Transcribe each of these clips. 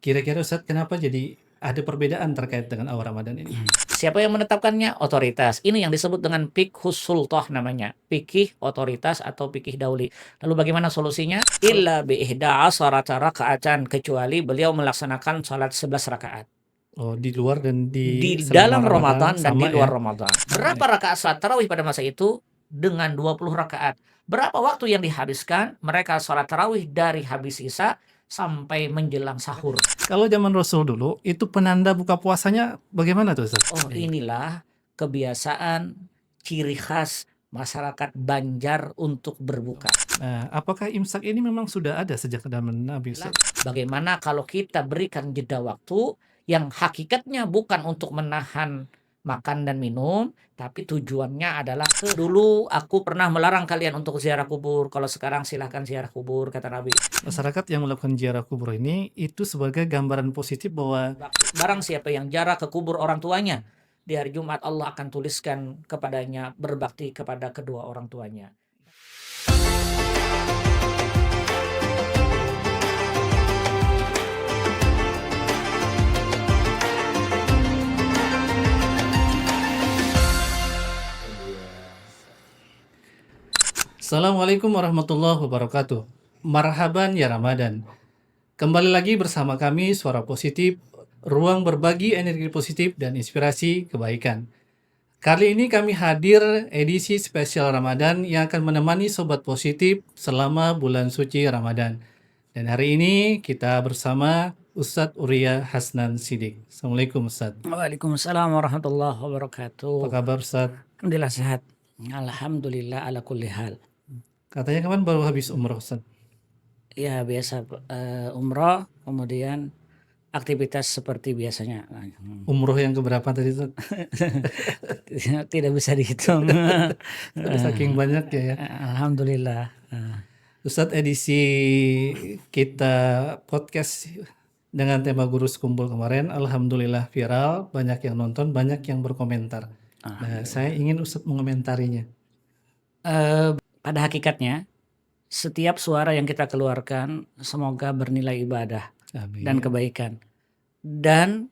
Kira-kira Ustadz kenapa jadi ada perbedaan terkait dengan awal Ramadan ini? Siapa yang menetapkannya? Otoritas. Ini yang disebut dengan fiqhus sultah namanya. Fikih otoritas atau fikih dauli. Lalu bagaimana solusinya? Illa bi ihda asharata raka'atan, kecuali beliau melaksanakan salat 11 rakaat. Oh, di luar dan di Di selama dalam Ramadan Ramadan dan di sama luar ya? Ramadan. Sama ya? Berapa rakaat salat tarawih pada masa itu? Dengan 20 rakaat. Berapa waktu yang dihabiskan? Mereka salat tarawih dari habis isya sampai menjelang sahur. Kalau zaman Rasul dulu, itu penanda buka puasanya bagaimana tuh Ustadz? Oh, inilah kebiasaan ciri khas masyarakat Banjar untuk berbuka. Nah, apakah imsak ini memang sudah ada sejak zaman Nabi Ustadz? Bagaimana kalau kita berikan jeda waktu yang hakikatnya bukan untuk menahan makan dan minum, tapi tujuannya adalah dulu aku pernah melarang kalian untuk ziarah kubur, kalau sekarang silahkan ziarah kubur, kata Nabi. Masyarakat yang melakukan ziarah kubur ini itu sebagai gambaran positif bahwa Barang siapa yang ziarah ke kubur orang tuanya, di hari Jumat Allah akan tuliskan kepadanya berbakti kepada kedua orang tuanya. Assalamualaikum warahmatullahi wabarakatuh. Marhaban ya Ramadan. Kembali lagi bersama kami Suara Positif, ruang berbagi energi positif dan inspirasi kebaikan. Kali ini kami hadir edisi spesial Ramadan yang akan menemani Sobat Positif selama bulan suci Ramadan. Dan hari ini kita bersama Ustadz Uria Hasnan Sidik. Assalamualaikum Ustadz. Waalaikumsalam warahmatullahi wabarakatuh. Apa kabar Ustadz? Alhamdulillah sehat. Alhamdulillah ala kulli hal. Katanya kapan baru habis umroh Ustadz? Ya biasa umroh, kemudian aktivitas seperti biasanya. Umroh yang keberapa tadi Ustadz? Tidak bisa dihitung. Saking banyak ya. Alhamdulillah. Ustadz, edisi kita podcast dengan tema Guru Sekumpul kemarin, alhamdulillah viral, banyak yang nonton, banyak yang berkomentar. Nah, saya ingin Ustadz mengomentarinya. Pada hakikatnya, setiap suara yang kita keluarkan semoga bernilai ibadah Amin. dan kebaikan. Dan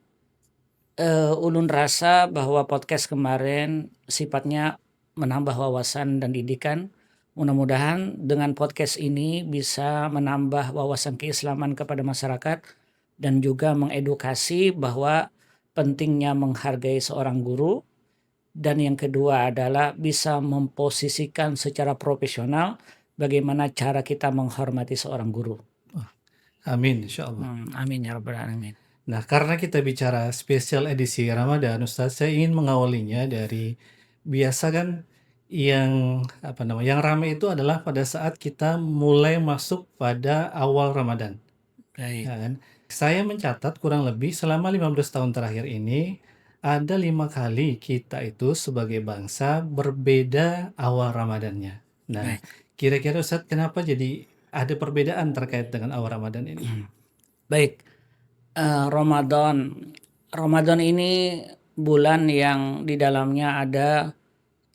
ulun rasa bahwa podcast kemarin sifatnya menambah wawasan dan didikan. Mudah-mudahan dengan podcast ini bisa menambah wawasan keislaman kepada masyarakat dan juga mengedukasi bahwa pentingnya menghargai seorang guru, dan yang kedua adalah bisa memposisikan secara profesional bagaimana cara kita menghormati seorang guru. Amin, insya Allah. Amin ya rabbal alamin. Nah, karena kita bicara spesial edisi Ramadan, Ustadz, saya ingin mengawalinya dari biasa kan yang ramai itu adalah pada saat kita mulai masuk pada awal Ramadan. Baik. Ya kan? Saya mencatat kurang lebih selama 15 tahun terakhir ini ada 5 kali kita itu sebagai bangsa berbeda awal Ramadannya. Nah, kira-kira Ustadz kenapa jadi ada perbedaan terkait dengan awal Ramadan ini? Baik, Ramadan ini bulan yang di dalamnya ada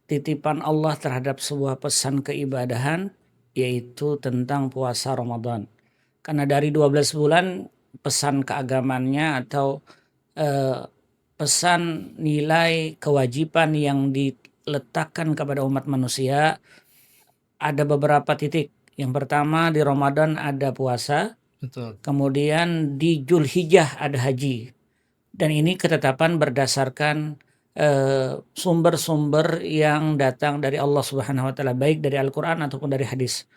titipan Allah terhadap sebuah pesan keibadahan, yaitu tentang puasa Ramadan. Karena dari 12 bulan pesan keagamannya atau pesan nilai kewajiban yang diletakkan kepada umat manusia ada beberapa titik. Yang pertama, di Ramadan ada puasa. Betul. Kemudian di Zulhijjah ada haji. Dan ini ketetapan berdasarkan sumber-sumber yang datang dari Allah Subhanahu wa taala, baik dari Al-Qur'an ataupun dari hadis.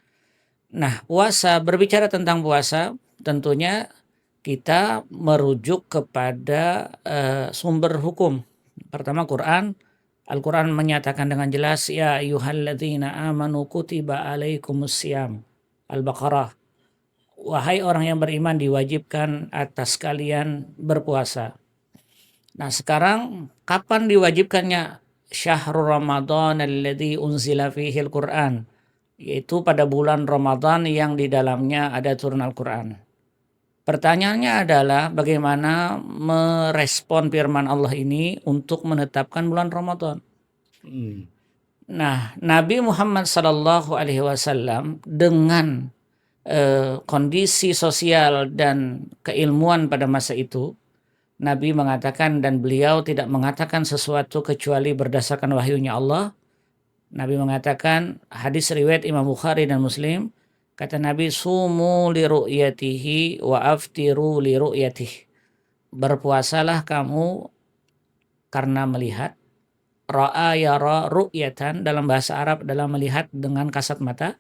Nah, puasa, berbicara tentang puasa, tentunya kita merujuk kepada sumber hukum. Pertama Quran. Al-Quran menyatakan dengan jelas, ya ayyuhalladzina amanu kutiba alaikumussyam. Al-Baqarah. Wahai orang yang beriman, diwajibkan atas kalian berpuasa. Nah, sekarang kapan diwajibkannya? Syahrul Ramadan alladzi unzila fihi al-Qur'an, yaitu pada bulan Ramadan yang di dalamnya ada turun Al-Qur'an. Pertanyaannya adalah bagaimana merespon firman Allah ini untuk menetapkan bulan Ramadan. Nah, Nabi Muhammad SAW dengan kondisi sosial dan keilmuan pada masa itu, Nabi mengatakan dan beliau tidak mengatakan sesuatu kecuali berdasarkan wahyunya Allah. Nabi mengatakan, hadis riwayat Imam Bukhari dan Muslim, kata Nabi, sumu li ru'yatihi wa aftiru li ru'yatihi. Berpuasalah kamu karena melihat. Ra'a yara ru'yatan dalam bahasa Arab adalah melihat dengan kasat mata.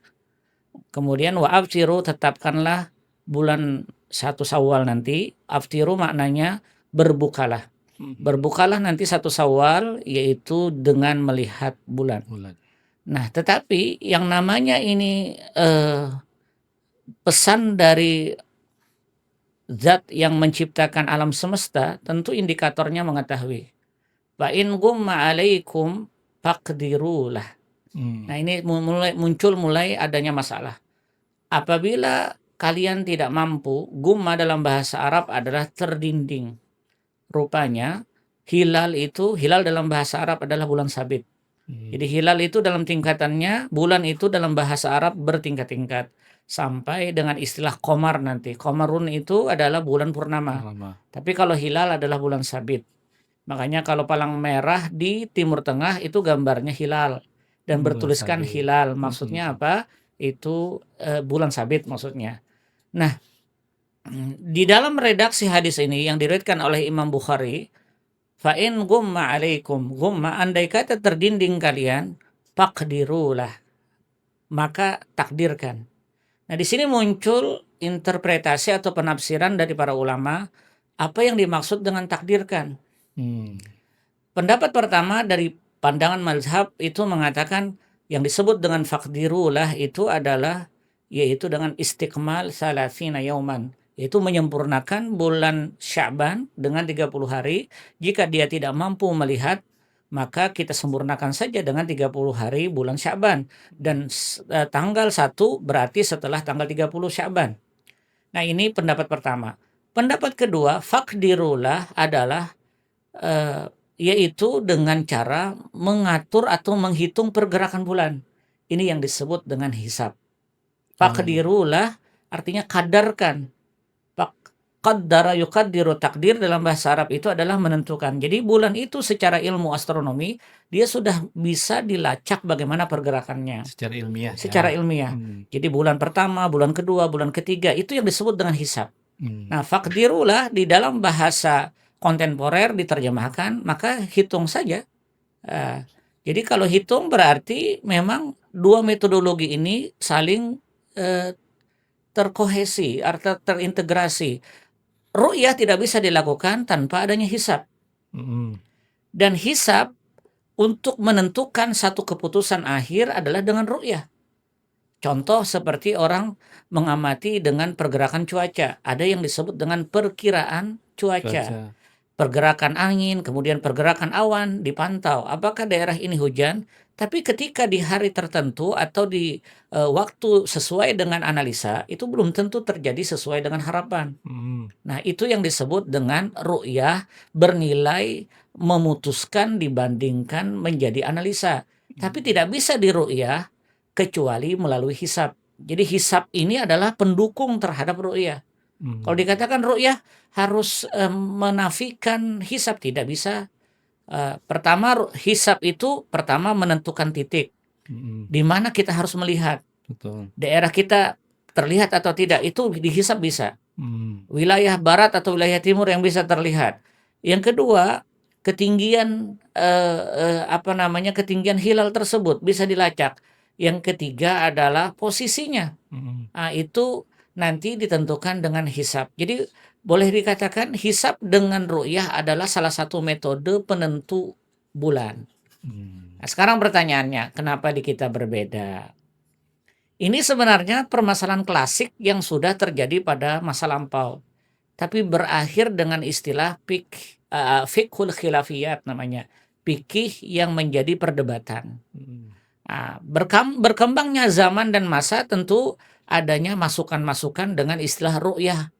Kemudian wa aftiru, tetapkanlah bulan 1 Syawal nanti. Aftiru maknanya berbukalah. Berbukalah nanti 1 Syawal, yaitu dengan melihat bulan. Nah, tetapi yang namanya ini pesan dari zat yang menciptakan alam semesta, tentu indikatornya mengetahui. Wa in gumma alaikum faqdirulah. Nah, ini muncul mulai adanya masalah. Apabila kalian tidak mampu, gumma dalam bahasa Arab adalah terdinding. Rupanya hilal dalam bahasa Arab adalah bulan sabit. Jadi hilal itu dalam tingkatannya, bulan itu dalam bahasa Arab bertingkat-tingkat. Sampai dengan istilah qamar nanti. Qamarun itu adalah bulan purnama. Tapi kalau hilal adalah bulan sabit. Makanya kalau palang merah di Timur Tengah itu gambarnya hilal. Dan bertuliskan hilal. Maksudnya apa? Itu bulan sabit maksudnya. Nah, di dalam redaksi hadis ini yang diriwayatkan oleh Imam Bukhari, fa in gumma alaikum, gumma andai kata terdinding kalian, faqdirulah, maka takdirkan. Nah, di sini muncul interpretasi atau penafsiran dari para ulama apa yang dimaksud dengan takdirkan. Pendapat pertama dari pandangan mazhab itu mengatakan yang disebut dengan faqdirulah itu adalah yaitu dengan istiqmal salasina yauman, yaitu menyempurnakan bulan Sya'ban dengan 30 hari. Jika dia tidak mampu melihat, maka kita sempurnakan saja dengan 30 hari bulan Sya'ban. Dan tanggal 1 berarti setelah tanggal 30 Sya'ban. Nah, ini pendapat pertama. Pendapat kedua, faqdirullah adalah yaitu dengan cara mengatur atau menghitung pergerakan bulan. Ini yang disebut dengan hisab. Faqdirullah artinya kadarkan. Qaddara yuqaddiru, takdir dalam bahasa Arab itu adalah menentukan. Jadi bulan itu secara ilmu astronomi dia sudah bisa dilacak bagaimana pergerakannya Secara ilmiah. secara ilmiah. Jadi bulan pertama, bulan kedua, bulan ketiga itu yang disebut dengan hisab. Nah, faqdirullah di dalam bahasa kontemporer diterjemahkan, maka hitung saja. Jadi kalau hitung berarti memang dua metodologi ini saling terkohesi atau terintegrasi. Ru'yah tidak bisa dilakukan tanpa adanya hisab. Dan hisab untuk menentukan satu keputusan akhir adalah dengan ru'yah. Contoh seperti orang mengamati dengan pergerakan cuaca. Ada yang disebut dengan perkiraan cuaca. Pergerakan angin, kemudian pergerakan awan dipantau. Apakah daerah ini hujan? Tapi ketika di hari tertentu atau di waktu sesuai dengan analisa, itu belum tentu terjadi sesuai dengan harapan. Nah, itu yang disebut dengan ru'yah, bernilai memutuskan dibandingkan menjadi analisa. Tapi tidak bisa diru'yah kecuali melalui hisab. Jadi hisab ini adalah pendukung terhadap ru'yah. Kalau dikatakan ru'yah harus menafikan hisab, tidak bisa. Pertama, hisab itu pertama menentukan titik di mana kita harus melihat. Daerah kita terlihat atau tidak, itu dihisab bisa. Wilayah barat atau wilayah timur yang bisa terlihat. Yang kedua, ketinggian ketinggian hilal tersebut bisa dilacak. Yang ketiga adalah posisinya. Nah, itu nanti ditentukan dengan hisab. Jadi boleh dikatakan hisab dengan ru'yah adalah salah satu metode penentu bulan. Nah, sekarang pertanyaannya, kenapa di kita berbeda? Ini sebenarnya permasalahan klasik yang sudah terjadi pada masa lampau. Tapi berakhir dengan istilah fiqhul khilafiyat namanya. Fikih yang menjadi perdebatan. Nah, berkembangnya zaman dan masa tentu adanya masukan-masukan dengan istilah ru'yah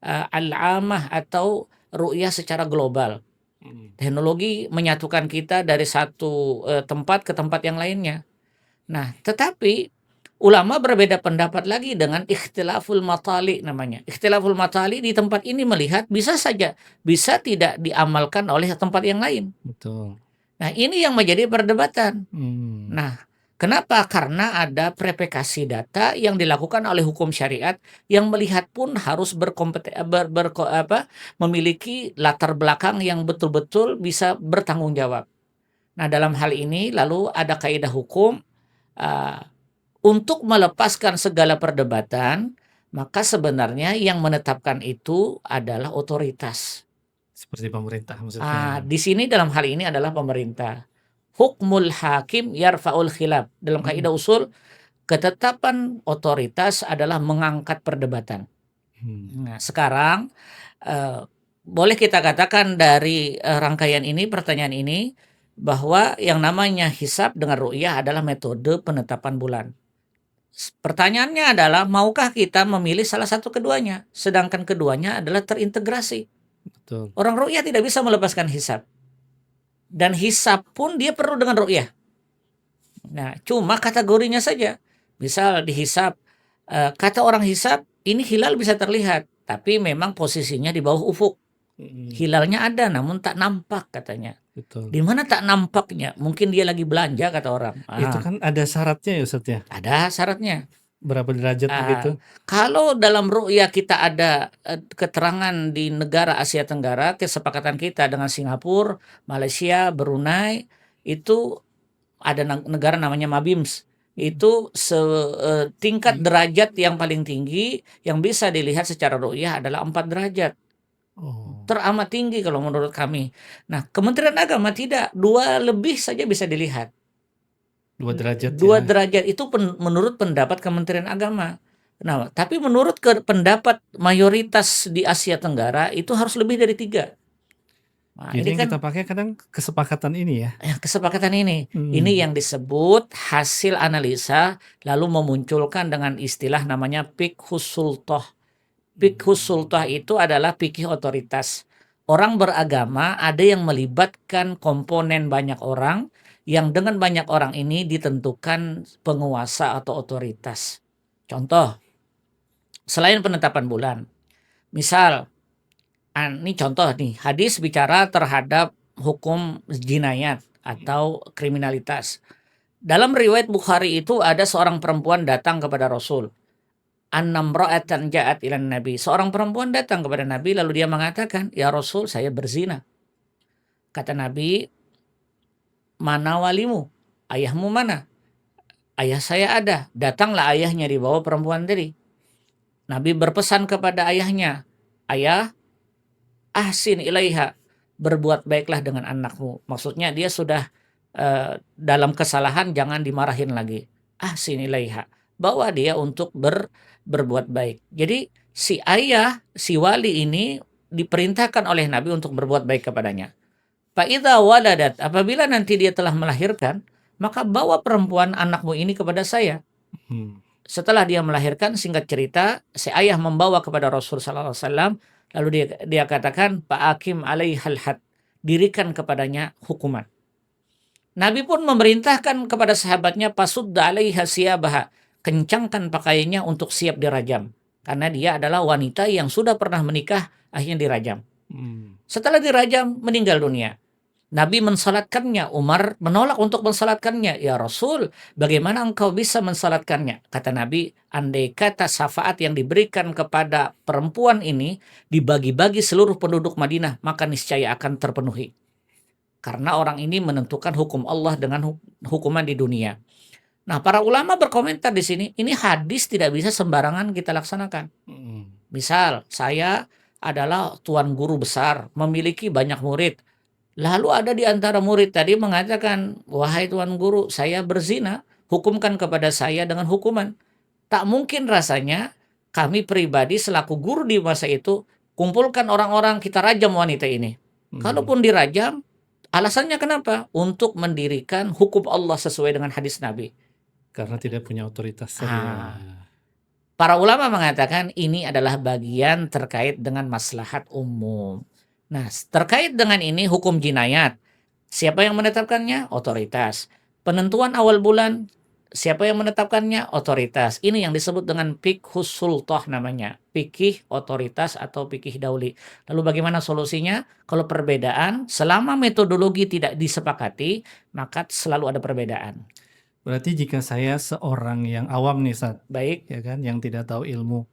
al-amah atau ru'yah secara global. Teknologi menyatukan kita dari satu tempat ke tempat yang lainnya. Nah, tetapi ulama berbeda pendapat lagi dengan ikhtilaful matali namanya. Ikhtilaful matali di tempat ini melihat bisa saja, bisa tidak diamalkan oleh tempat yang lain. Betul. Nah, ini yang menjadi perdebatan. Hmm. Nah, kenapa? Karena ada verifikasi data yang dilakukan oleh hukum syariat yang melihat pun harus memiliki latar belakang yang betul-betul bisa bertanggung jawab. Nah, dalam hal ini lalu ada kaidah hukum uh, untuk melepaskan segala perdebatan, maka sebenarnya yang menetapkan itu adalah otoritas. Seperti pemerintah maksudnya. Di sini dalam hal ini adalah pemerintah. Hukmul hakim yarfa'ul khilaf. Dalam kaidah usul, ketetapan otoritas adalah mengangkat perdebatan. Nah, sekarang boleh kita katakan dari rangkaian ini, pertanyaan ini, bahwa yang namanya hisab dengan ru'yah adalah metode penetapan bulan. Pertanyaannya adalah, maukah kita memilih salah satu keduanya? Sedangkan keduanya adalah terintegrasi. Betul. Orang ru'yah tidak bisa melepaskan hisab. Dan hisab pun dia perlu dengan ru'yah. Nah, cuma kategorinya saja. Misal dihisab, kata orang hisab, ini hilal bisa terlihat, tapi memang posisinya di bawah ufuk. Hilalnya ada, namun tak nampak katanya. Betul. Di mana tak nampaknya? Mungkin dia lagi belanja kata orang. Itu kan ada syaratnya ya Ustaz ya? Ada syaratnya. Berapa derajat begitu? Kalau dalam ru'yah kita ada keterangan di negara Asia Tenggara, kesepakatan kita dengan Singapura, Malaysia, Brunei, itu ada negara namanya Mabims. Itu tingkat derajat yang paling tinggi yang bisa dilihat secara ru'yah adalah 4 derajat. Teramat tinggi kalau menurut kami. Nah, Kementerian Agama tidak, 2 lebih saja bisa dilihat. 2 derajat 2 ya. derajat itu menurut pendapat Kementerian Agama. Nah, tapi menurut pendapat mayoritas di Asia Tenggara itu harus lebih dari 3. Nah, Jadi ini yang kan kita pakai kadang kesepakatan ini ya. kesepakatan ini. Ini yang disebut hasil analisa lalu memunculkan dengan istilah namanya fiqhus sultah. Fiqhus sultah itu adalah fikih otoritas. Orang beragama ada yang melibatkan komponen banyak orang, yang dengan banyak orang ini ditentukan penguasa atau otoritas. Contoh, selain penetapan bulan, misal, ini contoh nih, hadis bicara terhadap hukum jinayat atau kriminalitas. Dalam riwayat Bukhari itu ada seorang perempuan datang kepada Rasul. An-namra'atan ja'at ilan Nabi. Seorang perempuan datang kepada Nabi lalu dia mengatakan, "Ya Rasul, saya berzina." Kata Nabi, "Mana walimu? Ayahmu mana?" "Ayah saya ada." Datanglah ayahnya dibawa perempuan tadi. Nabi berpesan kepada ayahnya, "Ayah, ahsin ilaiha." Berbuat baiklah dengan anakmu. Maksudnya dia sudah dalam kesalahan, jangan dimarahin lagi. Ahsin ilaiha. Bawa dia untuk berbuat baik. Jadi si ayah, si wali ini diperintahkan oleh Nabi untuk berbuat baik kepadanya. Fa'idha waladat, apabila nanti dia telah melahirkan, maka bawa perempuan anakmu ini kepada saya. Setelah dia melahirkan, singkat cerita, si ayah membawa kepada Rasul sallallahu alaihi wasallam, lalu dia katakan, "Fa'akim alaihal had." Dirikan kepadanya hukuman. Nabi pun memerintahkan kepada sahabatnya, "Pasudda alaiha siyabaha." Kencangkan pakaiannya untuk siap dirajam. Karena dia adalah wanita yang sudah pernah menikah, akhirnya dirajam. Setelah dirajam, meninggal dunia. Nabi mensalatkannya. Umar menolak untuk mensalatkannya. "Ya Rasul, bagaimana engkau bisa mensalatkannya?" Kata Nabi, andai kata syafaat yang diberikan kepada perempuan ini dibagi-bagi seluruh penduduk Madinah, maka niscaya akan terpenuhi. Karena orang ini menentukan hukum Allah dengan hukuman di dunia. Nah, para ulama berkomentar di sini, ini hadis tidak bisa sembarangan kita laksanakan. Misal, saya adalah tuan guru besar, memiliki banyak murid. Lalu ada di antara murid tadi mengatakan, "Wahai tuan guru, saya berzina, hukumkan kepada saya dengan hukuman." Tak mungkin rasanya kami pribadi selaku guru di masa itu, kumpulkan orang-orang, kita rajam wanita ini. Kalaupun dirajam, alasannya kenapa? Untuk mendirikan hukum Allah sesuai dengan hadis Nabi. Karena tidak punya otoritas. Para ulama mengatakan ini adalah bagian terkait dengan maslahat umum. Nah, terkait dengan ini hukum jinayat. Siapa yang menetapkannya? Otoritas. Penentuan awal bulan, Siapa yang menetapkannya? Otoritas. Ini yang disebut dengan fiqhus sultah namanya. Fikih otoritas atau fikih dauli. Lalu bagaimana solusinya? Kalau perbedaan, selama metodologi tidak disepakati, maka selalu ada perbedaan. Berarti jika saya seorang yang awam nih, Ustaz, Baik, ya kan, yang tidak tahu ilmu,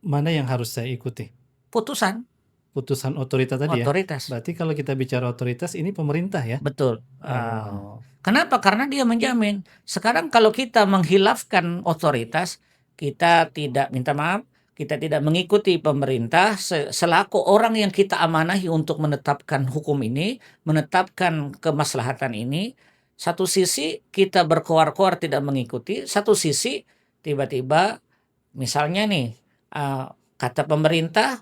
mana yang harus saya ikuti? putusan Putusan otoritas tadi ya? otoritas. Berarti kalau kita bicara otoritas ini pemerintah ya? Betul. Oh, Kenapa? Karena dia menjamin. Sekarang kalau kita menghilafkan otoritas, kita tidak minta maaf, kita tidak mengikuti pemerintah selaku orang yang kita amanahi untuk menetapkan hukum ini, menetapkan kemaslahatan ini. Satu sisi kita berkoar-koar tidak mengikuti, satu sisi tiba-tiba misalnya nih kata pemerintah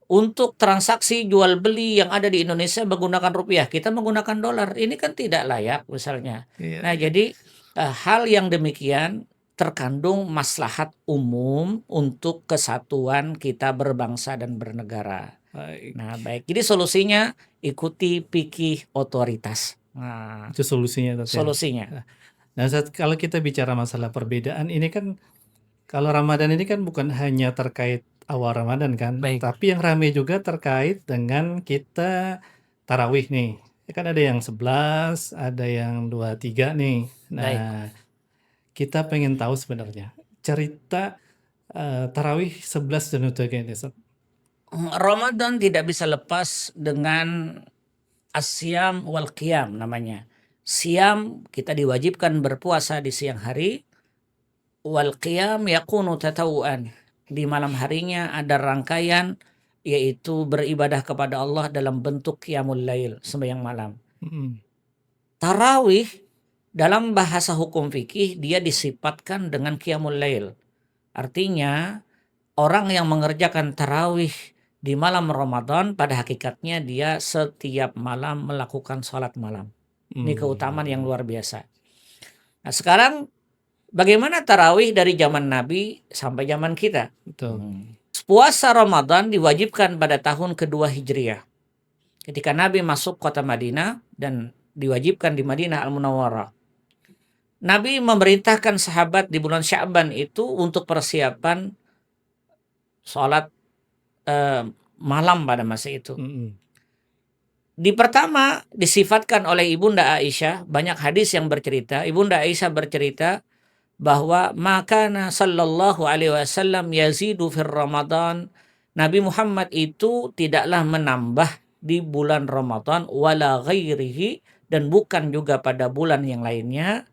untuk transaksi jual beli yang ada di Indonesia menggunakan rupiah, kita menggunakan dolar. Ini kan tidak layak misalnya. iya, Nah, iya. jadi hal yang demikian terkandung maslahat umum untuk kesatuan kita berbangsa dan bernegara. Baik. Nah, baik. Jadi solusinya ikuti fikih otoritas. Nah, Itu solusinya, Ustaz, ya? solusinya. Nah, Ustaz, kalau kita bicara masalah perbedaan ini kan, kalau Ramadan ini kan bukan hanya terkait awal Ramadan kan, Baik. tapi yang ramai juga terkait dengan kita tarawih nih. Ya kan ada yang 11, ada yang 23 nih. Baik. Nah, kita pengen tahu sebenarnya cerita tarawih 11 dan 23 ini, Ustaz. Ramadan tidak bisa lepas dengan asyam wal qiyam namanya. Siam kita diwajibkan berpuasa di siang hari, wal qiyam yakunu tatawuan. Di malam harinya ada rangkaian yaitu beribadah kepada Allah dalam bentuk qiyamul lail, sembahyang malam. Mm-mm. Tarawih dalam bahasa hukum fikih dia disifatkan dengan qiyamul lail. Artinya orang yang mengerjakan tarawih di malam Ramadan pada hakikatnya dia setiap malam melakukan sholat malam. Ini keutamaan yang luar biasa. Nah, sekarang bagaimana tarawih dari zaman Nabi sampai zaman kita? Betul. Puasa Ramadan diwajibkan pada tahun kedua Hijriah. Ketika Nabi masuk kota Madinah dan diwajibkan di Madinah Al-Munawwarah. Nabi memerintahkan sahabat di bulan Sya'ban itu untuk persiapan sholat malam pada masa itu. Mm-mm. Di pertama disifatkan oleh Ibunda Aisyah, banyak hadis yang bercerita. Ibunda Aisyah bercerita bahwa makana sallallahu alaihi wasallam yazidu fir Ramadan. Nabi Muhammad itu tidaklah menambah di bulan Ramadan wala ghairihi dan bukan juga pada bulan yang lainnya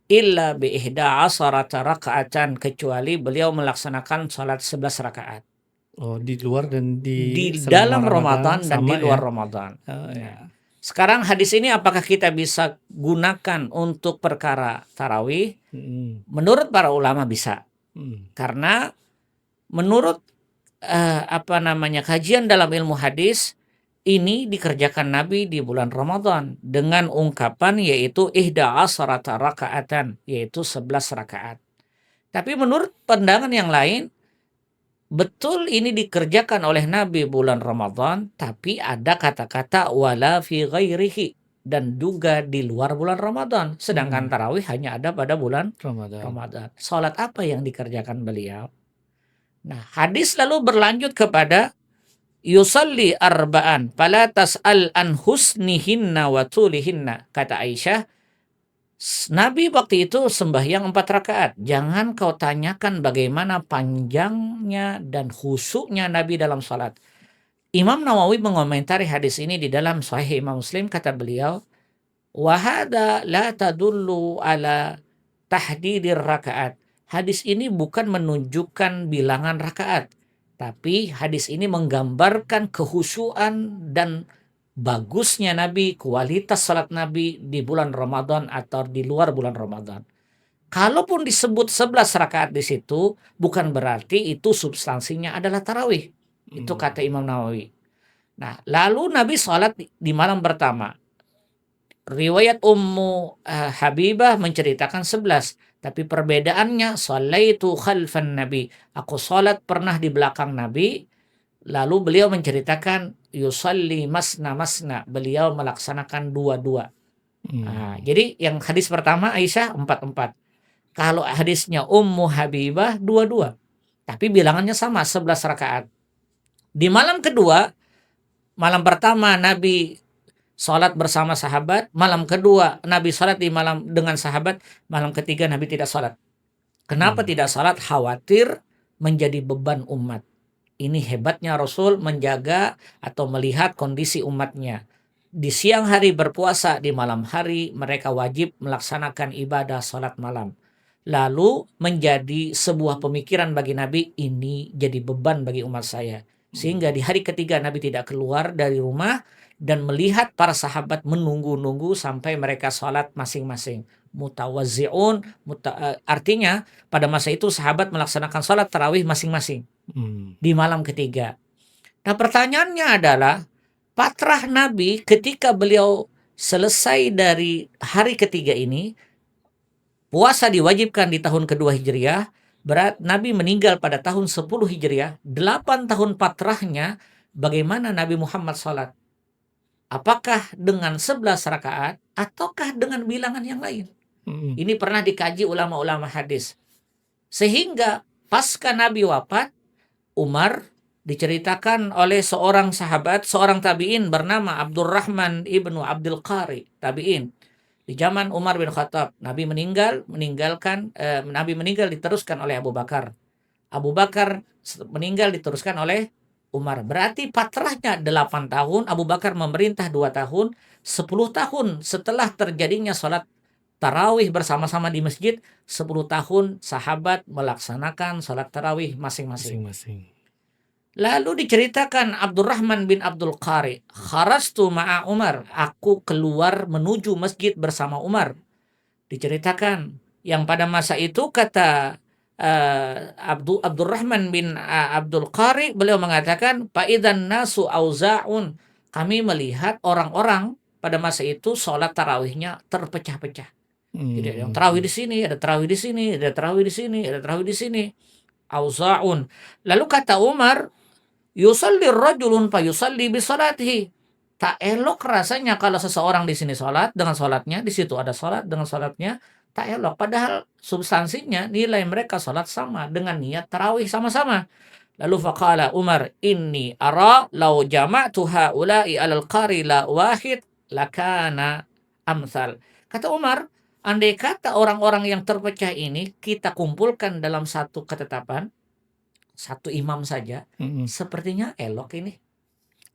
illa bi ihda asharata raka'atan kecuali beliau melaksanakan salat 11 rakaat. Oh, di luar dan Di selama dalam Ramadan dan di sama luar ya? Ramadan. Oh, Nah, ya. sekarang hadis ini apakah kita bisa gunakan untuk perkara tarawih? Mm-mm. Menurut para ulama bisa. Mm. Karena menurut kajian dalam ilmu hadis ini dikerjakan Nabi di bulan Ramadan dengan ungkapan yaitu ihda asharata rakaatan, yaitu 11 rakaat. Tapi menurut pandangan yang lain, betul ini dikerjakan oleh Nabi bulan Ramadan, tapi ada kata-kata wala fi ghairihi dan juga di luar bulan Ramadan. Sedangkan tarawih hanya ada pada bulan Ramadan. Ramadan. Salat apa yang dikerjakan beliau? Nah, hadis lalu berlanjut kepada yusalli arba'an fala tas'al an husnihinna wa tulihinna. Kata Aisyah, Nabi waktu itu sembahyang 4 rakaat. Jangan kau tanyakan bagaimana panjangnya dan khusyuknya Nabi dalam salat. Imam Nawawi mengomentari hadis ini di dalam Sahih Imam Muslim, kata beliau, wa hadza la tadullu ala tahdidir rakaat. Hadis ini bukan menunjukkan bilangan rakaat, tapi hadis ini menggambarkan kehusyuan dan bagusnya Nabi, kualitas salat Nabi di bulan Ramadan atau di luar bulan Ramadan. Kalaupun disebut 11 rakaat di situ, bukan berarti itu substansinya adalah tarawih. Itu kata Imam Nawawi. Nah, lalu Nabi salat di malam pertama. Riwayat Ummu Habibah menceritakan 11, tapi perbedaannya sallaitu khalfan Nabi. Aku salat pernah di belakang Nabi. Lalu beliau menceritakan yusalli masna masna, beliau melaksanakan dua-dua. Jadi yang hadis pertama Aisyah 4-4. Kalau hadisnya Ummu Habibah 2-2. Tapi bilangannya sama 11 rakaat. Di malam kedua, malam pertama Nabi sholat bersama sahabat, malam kedua Nabi sholat di malam dengan sahabat, malam ketiga Nabi tidak sholat. Kenapa tidak sholat? Khawatir menjadi beban umat. Ini hebatnya Rasul menjaga atau melihat kondisi umatnya. Di siang hari berpuasa, di malam hari mereka wajib melaksanakan ibadah sholat malam. Lalu menjadi sebuah pemikiran bagi Nabi, ini jadi beban bagi umat saya. Sehingga di hari ketiga Nabi tidak keluar dari rumah dan melihat para sahabat menunggu-nunggu sampai mereka sholat masing-masing. Mutawazzi'un, artinya pada masa itu sahabat melaksanakan sholat tarawih masing-masing di malam ketiga. Nah pertanyaannya adalah, patrah Nabi ketika beliau selesai dari hari ketiga ini, puasa diwajibkan di tahun kedua Hijriah, berat Nabi meninggal pada tahun 10 Hijriah, 8 tahun patrahnya, bagaimana Nabi Muhammad sholat? Apakah dengan 11 rakaat ataukah dengan bilangan yang lain? Ini pernah dikaji ulama-ulama hadis. Sehingga pasca Nabi wafat, Umar diceritakan oleh seorang sahabat, seorang tabi'in bernama Abdurrahman ibnu Abdul Qari, tabi'in. Di zaman Umar bin Khattab, Nabi meninggal diteruskan oleh Abu Bakar. Abu Bakar meninggal diteruskan oleh Umar. Berarti patrahnya 8 tahun, Abu Bakar memerintah 2 tahun, 10 tahun setelah terjadinya sholat tarawih bersama-sama di masjid, 10 tahun sahabat melaksanakan sholat tarawih masing-masing. Lalu diceritakan Abdurrahman bin Abdul Qari, kharastu ma'a Umar, aku keluar menuju masjid bersama Umar. Diceritakan yang pada masa itu kata Abdurrahman bin Abdul Qari, beliau mengatakan, fa'idan nasu auza'un, kami melihat orang-orang pada masa itu sholat tarawihnya terpecah-pecah. Jadi ada yang tarawih di sini, ada tarawih di sini, ada tarawih di sini, ada tarawih di sini. Auza'un. Lalu kata Umar, yusalli rajulun fa yusalli bi salatihi. Tak elok rasanya kalau seseorang di sini sholat dengan sholatnya, di situ ada sholat dengan sholatnya, tak elok. Padahal substansinya nilai mereka sholat sama dengan niat tarawih sama-sama. Lalu faqala Umar, inni ara law jama'tu haula'i alal qari la wahid lakana amsal. Kata Umar, andai kata orang-orang yang terpecah ini kita kumpulkan dalam satu ketetapan, satu imam saja, sepertinya elok ini.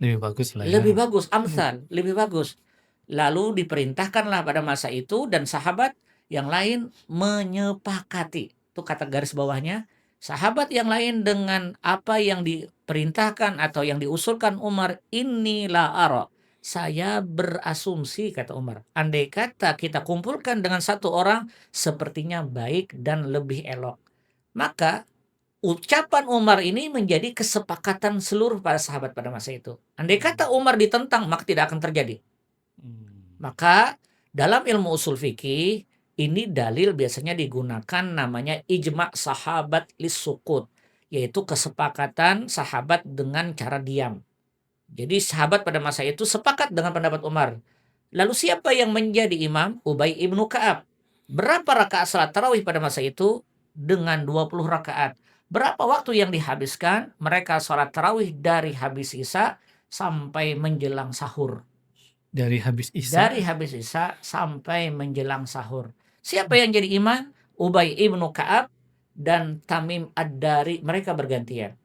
Lebih bagus lah ya. Lebih bagus, amsal, lebih bagus. Lalu diperintahkanlah pada masa itu dan sahabat yang lain menyepakati. Itu kata garis bawahnya. Sahabat yang lain dengan apa yang diperintahkan atau yang diusulkan Umar, inilah ara. Saya berasumsi, kata Umar, andai kata kita kumpulkan dengan satu orang, sepertinya baik dan lebih elok. Maka ucapan Umar ini menjadi kesepakatan seluruh para sahabat pada masa itu. Andai kata Umar ditentang, maka tidak akan terjadi. Maka dalam ilmu usul fikih, ini dalil biasanya digunakan namanya ijma' sahabat lis-sukut, yaitu kesepakatan sahabat dengan cara diam. Jadi sahabat pada masa itu sepakat dengan pendapat Umar. Lalu siapa yang menjadi imam? Ubay ibnu Ka'ab. Berapa rakaat salat tarawih pada masa itu? Dengan 20 rakaat. Berapa waktu yang dihabiskan? Mereka salat tarawih dari habis Isya sampai menjelang sahur. Dari habis Isya? Dari habis Isya sampai menjelang sahur. Siapa yang jadi imam? Ubay ibnu Ka'ab dan Tamim ad-Dari. Mereka bergantian.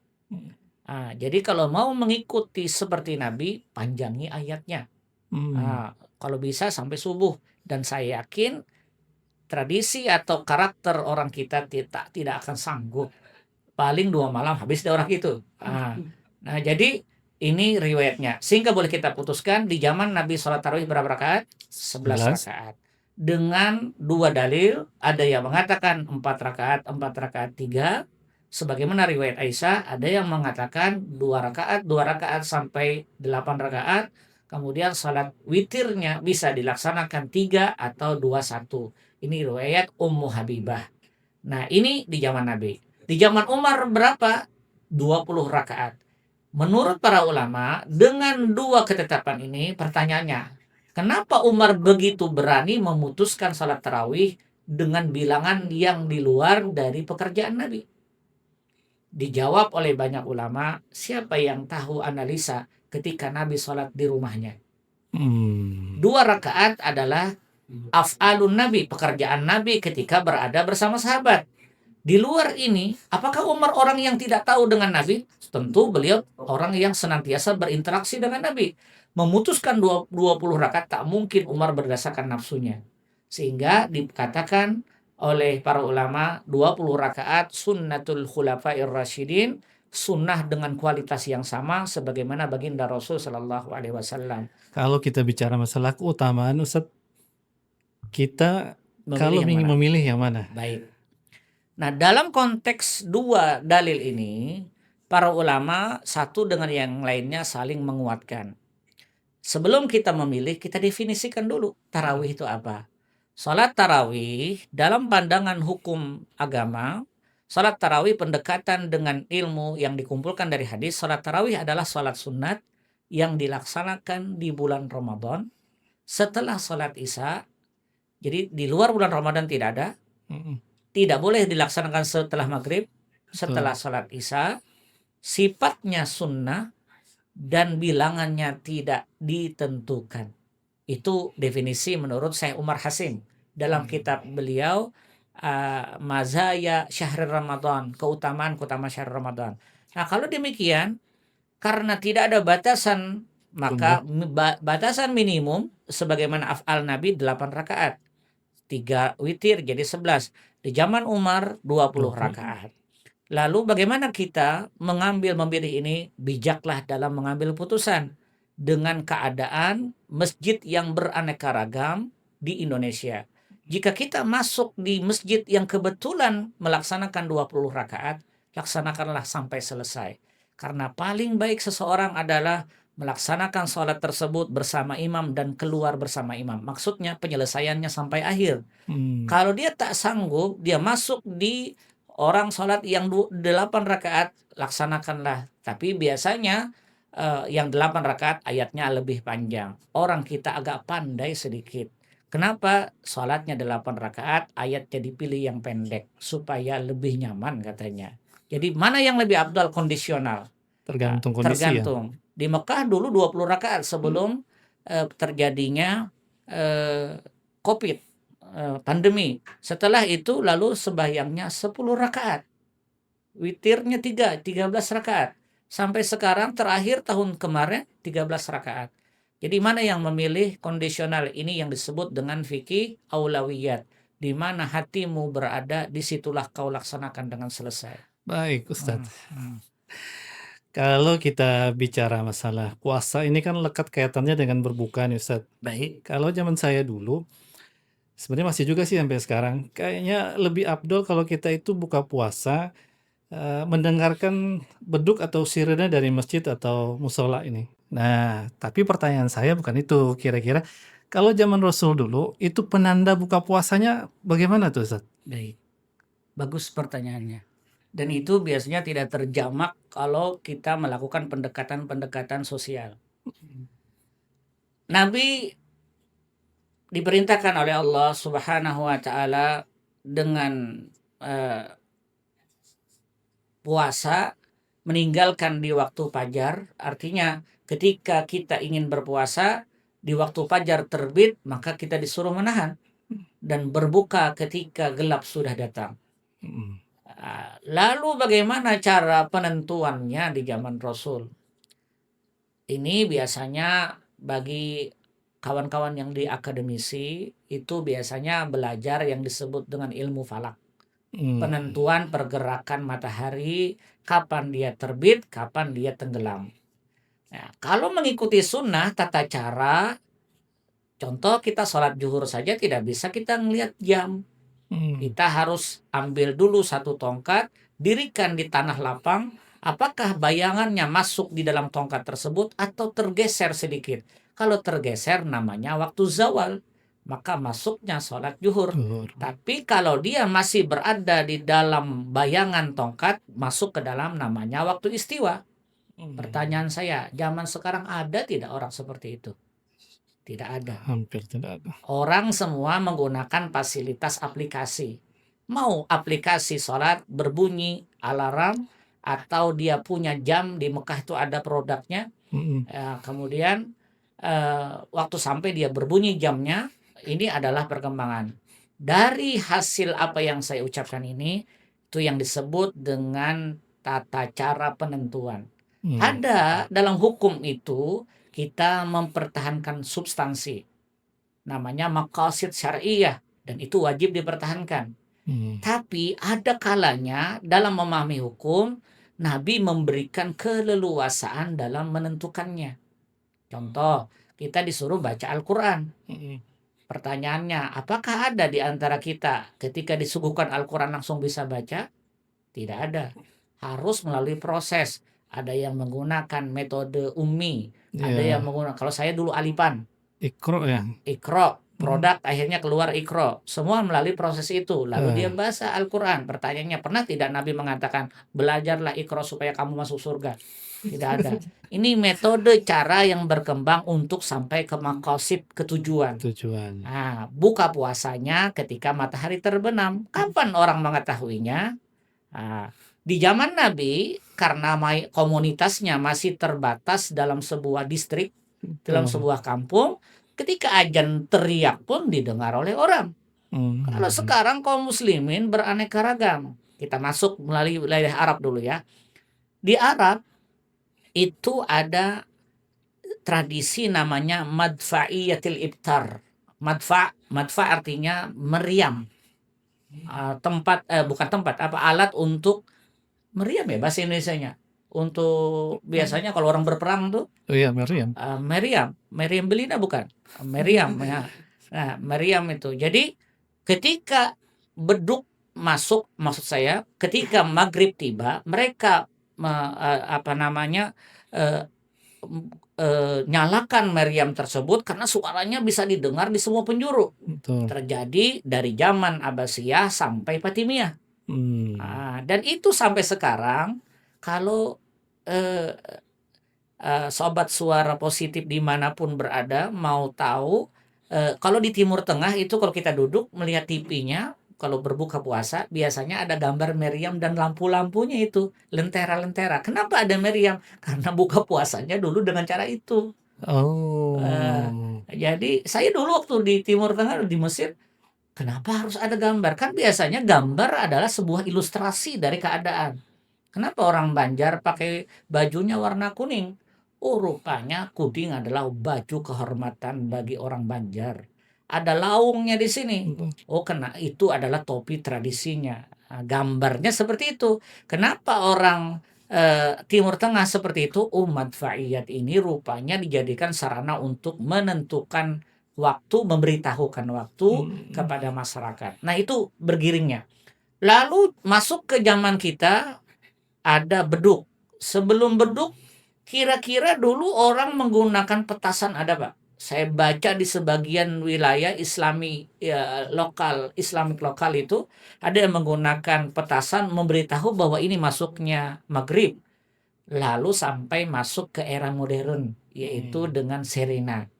Jadi kalau mau mengikuti seperti Nabi, panjangi ayatnya. Kalau bisa sampai subuh. Dan saya yakin tradisi atau karakter orang kita tidak akan sanggup. Paling 2 malam habis dari orang itu. Nah jadi ini riwayatnya. Sehingga boleh kita putuskan di zaman Nabi sholat tarawih berapa rakaat? 11 rakaat. Dengan 2 dalil, ada yang mengatakan 4 rakaat, 4 rakaat 3. Sebagaimana riwayat Aisyah, ada yang mengatakan 2 rakaat sampai 8 rakaat. Kemudian salat witirnya bisa dilaksanakan 3 atau 2-1. Ini riwayat Ummu Habibah. Nah ini di zaman Nabi. Di zaman Umar berapa? 20 rakaat. Menurut para ulama, dengan 2 ketetapan ini, pertanyaannya, Kenapa Umar begitu berani memutuskan salat tarawih dengan bilangan yang di luar dari pekerjaan Nabi? Dijawab oleh banyak ulama, siapa yang tahu analisa ketika Nabi sholat di rumahnya? Hmm. 2 rakaat adalah af'alun Nabi, pekerjaan Nabi ketika berada bersama sahabat. Di luar ini, apakah Umar orang yang tidak tahu dengan Nabi? Tentu beliau orang yang senantiasa berinteraksi dengan Nabi. Memutuskan 20 rakaat tak mungkin Umar berdasarkan nafsunya. Sehingga dikatakan oleh para ulama 20 rakaat sunnatul khulafair rasyidin, sunnah dengan kualitas yang sama sebagaimana baginda Rasul Shallallahu Alaihi Wasallam. Kalau kita bicara masalah keutamaan, Ustadz, kita kalau Memilih yang ingin mana? memilih yang mana? Baik. Nah, dalam konteks 2 dalil ini, para ulama satu dengan yang lainnya saling menguatkan. Sebelum kita memilih, kita definisikan dulu tarawih itu apa. Salat tarawih dalam pandangan hukum agama, salat tarawih pendekatan dengan ilmu yang dikumpulkan dari hadis, salat tarawih adalah salat sunat yang dilaksanakan di bulan Ramadan setelah salat Isya. Jadi di luar bulan Ramadan tidak ada. Tidak boleh dilaksanakan setelah maghrib, setelah salat Isya. Sifatnya sunnah dan bilangannya tidak ditentukan. Itu definisi menurut Syekh Umar Hasim dalam kitab beliau Mazaya Syahrul Ramadan, keutamaan syahr Ramadan. Nah, kalau demikian, karena tidak ada batasan, maka batasan minimum sebagaimana af'al Nabi 8 rakaat. 3 witir jadi 11. Di zaman Umar 20 rakaat. Lalu bagaimana kita memilih ini? Bijaklah dalam mengambil putusan dengan keadaan masjid yang beraneka ragam di Indonesia. Jika kita masuk di masjid yang kebetulan melaksanakan 20 rakaat, laksanakanlah sampai selesai. Karena paling baik seseorang adalah melaksanakan sholat tersebut bersama imam dan keluar bersama imam. Maksudnya penyelesaiannya sampai akhir. Kalau dia tak sanggup, dia masuk di orang sholat yang 8 rakaat, laksanakanlah. Tapi biasanya yang 8 rakaat ayatnya lebih panjang. Orang kita agak pandai sedikit. Kenapa sholatnya 8 rakaat, ayatnya dipilih yang pendek supaya lebih nyaman katanya. Jadi mana yang lebih afdal? Kondisional. Tergantung kondisi tergantung. Di Mekah dulu 20 rakaat sebelum terjadinya COVID, pandemi. Setelah itu lalu sembahyangnya 10 rakaat. Witirnya 13 rakaat. Sampai sekarang terakhir tahun kemarin 13 rakaat. Jadi mana yang memilih kondisional ini yang disebut dengan fikih aulawiyat. Di mana hatimu berada, disitulah kau laksanakan dengan selesai. Baik, Ustadz. Kalau kita bicara masalah puasa, ini kan lekat kaitannya dengan berbuka nih, Ustadz. Baik. Kalau zaman saya dulu, sebenarnya masih juga sih sampai sekarang, kayaknya lebih afdol kalau kita itu buka puasa, mendengarkan beduk atau sirene dari masjid atau musola ini. Nah, tapi pertanyaan saya bukan itu. Kira-kira kalau zaman Rasul dulu, itu penanda buka puasanya bagaimana tuh, Ustadz? Baik. Bagus pertanyaannya. Dan itu biasanya tidak terjamak kalau kita melakukan pendekatan-pendekatan sosial. Nabi diperintahkan oleh Allah Subhanahu wa taala dengan puasa meninggalkan di waktu fajar. Artinya ketika kita ingin berpuasa di waktu fajar terbit, maka kita disuruh menahan dan berbuka ketika gelap sudah datang. Lalu bagaimana cara penentuannya di zaman Rasul? Ini biasanya bagi kawan-kawan yang di akademisi itu biasanya belajar yang disebut dengan ilmu falak. Penentuan pergerakan matahari, kapan dia terbit, kapan dia tenggelam. Nah, kalau mengikuti sunnah tata cara, contoh kita sholat zuhur saja tidak bisa kita ngelihat jam. Kita harus ambil dulu satu tongkat, dirikan di tanah lapang, apakah bayangannya masuk di dalam tongkat tersebut atau tergeser sedikit. Kalau tergeser namanya waktu zawal, maka masuknya sholat zuhur. Tapi kalau dia masih berada di dalam bayangan tongkat, masuk ke dalam namanya waktu istiwa. Pertanyaan saya, zaman sekarang ada tidak orang seperti itu? Tidak ada. Hampir tidak ada. Orang semua menggunakan fasilitas aplikasi. Mau aplikasi sholat berbunyi alarm atau dia punya jam di Mekah itu ada produknya. Kemudian waktu sampai dia berbunyi jamnya, ini adalah perkembangan. Dari hasil apa yang saya ucapkan ini, itu yang disebut dengan tata cara penentuan. Ada dalam hukum itu kita mempertahankan substansi, namanya maqasid syariah, dan itu wajib dipertahankan. Tapi ada kalanya dalam memahami hukum, Nabi memberikan keleluasaan dalam menentukannya. Contoh, kita disuruh baca Al-Quran. Pertanyaannya, apakah ada di antara kita ketika disuguhkan Al-Quran langsung bisa baca? Tidak ada. Harus melalui proses. Ada yang menggunakan metode ummi. Ada yang menggunakan, kalau saya dulu Alipan. Iqra ya. Iqra, produk akhirnya keluar Iqra. Semua melalui proses itu. Lalu dia baca Al-Quran. Pertanyaannya, pernah tidak Nabi mengatakan, belajarlah Iqra supaya kamu masuk surga? Tidak ada. Ini metode cara yang berkembang untuk sampai ke maqasid, ketujuan. Nah, buka puasanya ketika matahari terbenam. Kapan orang mengetahuinya? Nah, di zaman Nabi, karena komunitasnya masih terbatas dalam sebuah distrik, dalam sebuah kampung, ketika azan teriak pun didengar oleh orang. Kalau sekarang kaum muslimin beraneka ragam. Kita masuk melalui wilayah Arab dulu ya. Di Arab itu ada tradisi namanya madfa'iyatil ibtar. Madfa artinya meriam. Alat untuk meriam ya bahasa Indonesianya. Untuk biasanya kalau orang berperang tuh. Oh iya, meriam. Meriam Belina bukan? Meriam ya. Nah, meriam itu. Jadi ketika beduk masuk, maksud saya ketika maghrib tiba, mereka nyalakan meriam tersebut karena suaranya bisa didengar di semua penjuru. Terjadi dari zaman Abbasiyah sampai Fatimiyah. Dan itu sampai sekarang, kalau sobat suara positif dimanapun berada mau tahu, kalau di Timur Tengah itu kalau kita duduk melihat TV-nya, kalau berbuka puasa biasanya ada gambar meriam dan lampu-lampunya itu lentera-lentera. Kenapa ada meriam? Karena buka puasanya dulu dengan cara itu. Jadi saya dulu waktu di Timur Tengah di Mesir, kenapa harus ada gambar? Kan biasanya gambar adalah sebuah ilustrasi dari keadaan. Kenapa orang Banjar pakai bajunya warna kuning? Oh, rupanya kuning adalah baju kehormatan bagi orang Banjar. Ada laungnya di sini. Oh, karena itu adalah topi tradisinya. Nah, gambarnya seperti itu. Kenapa orang Timur Tengah seperti itu? Madfa'iyat ini rupanya dijadikan sarana untuk menentukan waktu, memberitahukan waktu kepada masyarakat. Nah, itu bergiringnya. Lalu masuk ke zaman kita, ada beduk. Sebelum beduk, kira-kira dulu orang menggunakan petasan ada Pak? Saya baca di sebagian wilayah Islami ya, Islamik lokal itu ada yang menggunakan petasan memberitahu bahwa ini masuknya maghrib. Lalu sampai masuk ke era modern, yaitu dengan sirena.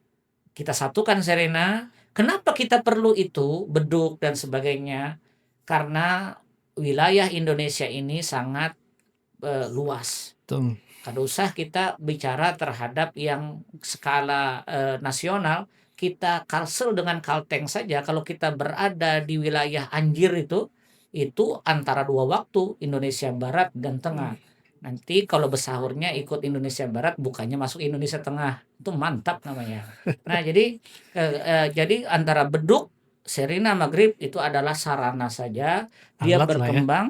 Kita satukan sirena. Kenapa kita perlu itu, beduk dan sebagainya? Karena wilayah Indonesia ini sangat luas. Kada usah kita bicara terhadap yang skala nasional, kita Kalsel dengan Kalteng saja. Kalau kita berada di wilayah Anjir itu antara dua waktu, Indonesia Barat dan Tengah. Nanti kalau bersahurnya ikut Indonesia Barat, bukannya masuk Indonesia Tengah, itu mantap namanya. Nah, jadi antara beduk, sirena, maghrib itu adalah sarana saja. Dia Alat berkembang,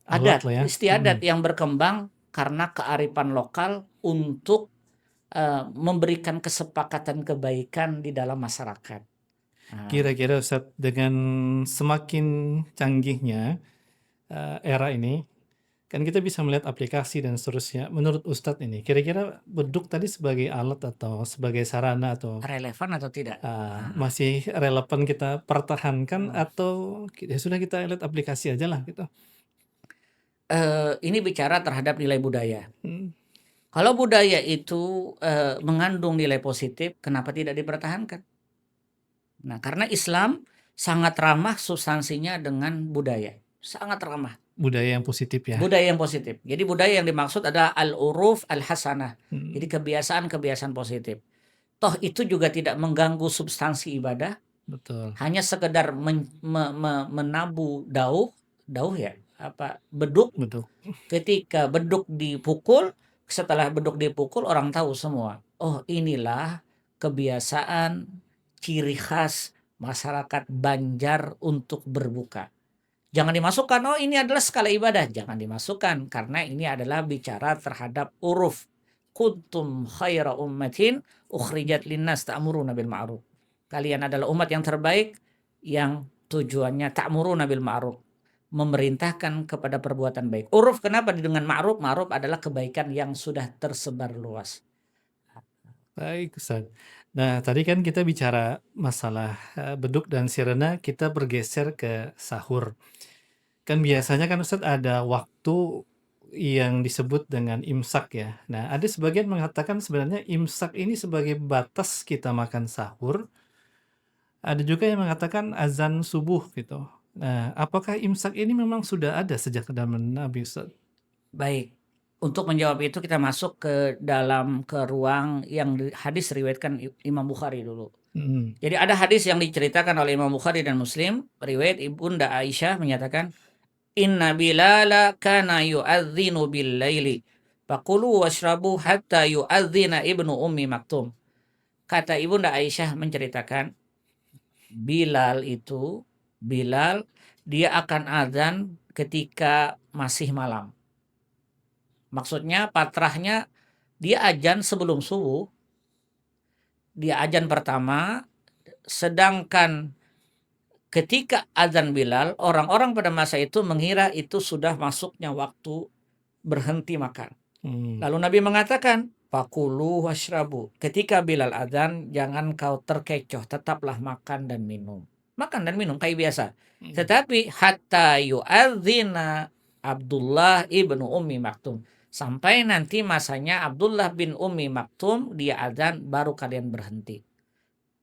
lah ya. adat istiadat yang berkembang karena kearifan lokal untuk memberikan kesepakatan kebaikan di dalam masyarakat. Kira-kira Ustadz, dengan semakin canggihnya era ini, kan kita bisa melihat aplikasi dan seterusnya. Menurut Ustadz ini, kira-kira beduk tadi sebagai alat atau sebagai sarana atau Relevan atau tidak? masih relevan kita pertahankan atau ya sudah kita lihat aplikasi aja lah gitu? Ini bicara terhadap nilai budaya. Kalau budaya itu mengandung nilai positif, kenapa tidak dipertahankan? Nah, karena Islam sangat ramah substansinya dengan budaya, sangat ramah. Budaya yang positif ya. Budaya yang positif. Jadi budaya yang dimaksud adalah al-uruf al-hasanah. Hmm, Jadi kebiasaan-kebiasaan positif. Toh itu juga tidak mengganggu substansi ibadah, betul. hanya sekedar menabuh dauh ya, apa beduk. Betul. Ketika beduk dipukul, setelah beduk dipukul orang tahu semua. Oh, inilah kebiasaan ciri khas masyarakat Banjar untuk berbuka. Jangan dimasukkan, oh ini adalah skala ibadah. Jangan dimasukkan, karena ini adalah bicara terhadap uruf. Kuntum khaira ummatin ukhrijat linnas ta'muruna bil ma'ruf. Kalian adalah umat yang terbaik yang tujuannya ta'muruna bil ma'ruf, memerintahkan kepada perbuatan baik. Uruf kenapa dengan ma'ruf? Ma'ruf adalah kebaikan yang sudah tersebar luas. Baik, Ustaz. Nah, tadi kan kita bicara masalah beduk dan sirena, kita bergeser ke sahur. Kan biasanya kan Ustaz ada waktu yang disebut dengan imsak ya. Nah, ada sebagian mengatakan sebenarnya imsak ini sebagai batas kita makan sahur. Ada juga yang mengatakan azan subuh gitu. Nah, apakah imsak ini memang sudah ada sejak zaman Nabi Ustaz? Baik. Untuk menjawab itu kita masuk ke ruang yang hadis riwayatkan Imam Bukhari dulu. Hmm. Jadi ada hadis yang diceritakan oleh Imam Bukhari dan Muslim, riwayat Ibunda Aisyah menyatakan, Inna Bilala kana yu'adzinu bil laili, faqulu washrabu hatta yu'adzina ibnu ummi maktum. Kata Ibunda Aisyah menceritakan, Bilal dia akan azan ketika masih malam. Maksudnya patrahnya dia azan sebelum subuh, dia azan pertama, sedangkan ketika azan Bilal, orang-orang pada masa itu mengira itu sudah masuknya waktu berhenti makan. Lalu Nabi mengatakan, fakulu washrabu. Ketika Bilal azan, jangan kau terkecoh, tetaplah makan dan minum. Makan dan minum kayak biasa. Tetapi hatta yu'adzina Abdullah ibnu Ummi Maktum. Sampai nanti masanya Abdullah bin Ummi Maktum dia azan, baru kalian berhenti.